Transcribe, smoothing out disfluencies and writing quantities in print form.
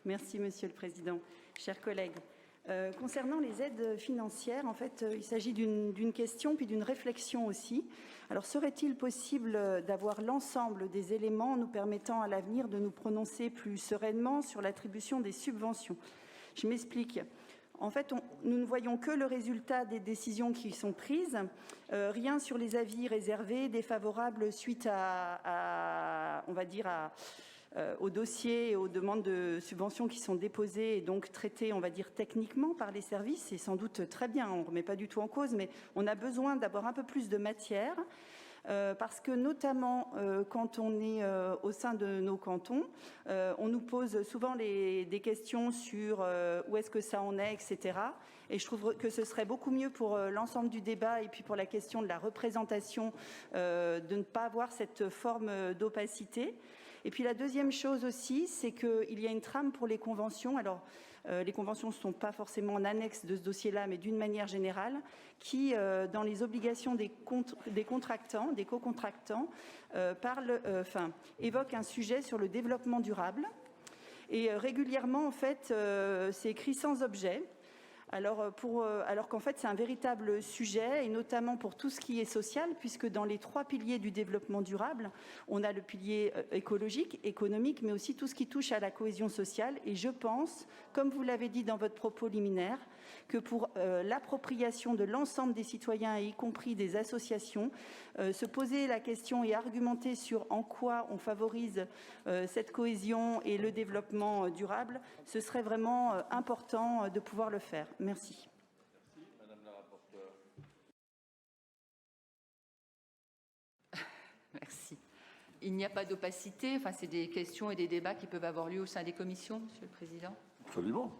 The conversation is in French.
Merci, Monsieur le Président. Chers collègues, concernant les aides financières, en fait, il s'agit d'une question puis d'une réflexion aussi. Alors, serait-il possible d'avoir l'ensemble des éléments nous permettant à l'avenir de nous prononcer plus sereinement sur l'attribution des subventions? Je m'explique. En fait, nous ne voyons que le résultat des décisions qui sont prises, rien sur les avis réservés, défavorables suite aux dossiers et aux demandes de subventions qui sont déposées et donc traitées, on va dire, techniquement par les services. C'est sans doute très bien, on ne remet pas du tout en cause, mais on a besoin d'avoir un peu plus de matière. Parce que notamment quand on est au sein de nos cantons, on nous pose souvent des questions sur où est-ce que ça en est, etc. Et je trouve que ce serait beaucoup mieux pour l'ensemble du débat et puis pour la question de la représentation de ne pas avoir cette forme d'opacité. Et puis la deuxième chose aussi, c'est qu'il y a une trame pour les conventions. Alors, les conventions ne sont pas forcément en annexe de ce dossier-là, mais d'une manière générale, qui, dans les obligations des contractants, des co-contractants, évoque un sujet sur le développement durable. Et régulièrement, en fait, c'est écrit sans objet. Alors qu'en fait, c'est un véritable sujet, et notamment pour tout ce qui est social, puisque dans les 3 piliers du développement durable, on a le pilier écologique, économique, mais aussi tout ce qui touche à la cohésion sociale. Et je pense, comme vous l'avez dit dans votre propos liminaire, que pour l'appropriation de l'ensemble des citoyens, y compris des associations, se poser la question et argumenter sur en quoi on favorise cette cohésion et le développement durable, ce serait vraiment important de pouvoir le faire. Merci. Merci. Madame la rapporteure. Merci. Il n'y a pas d'opacité, enfin, c'est des questions et des débats qui peuvent avoir lieu au sein des commissions, Monsieur le Président? Absolument.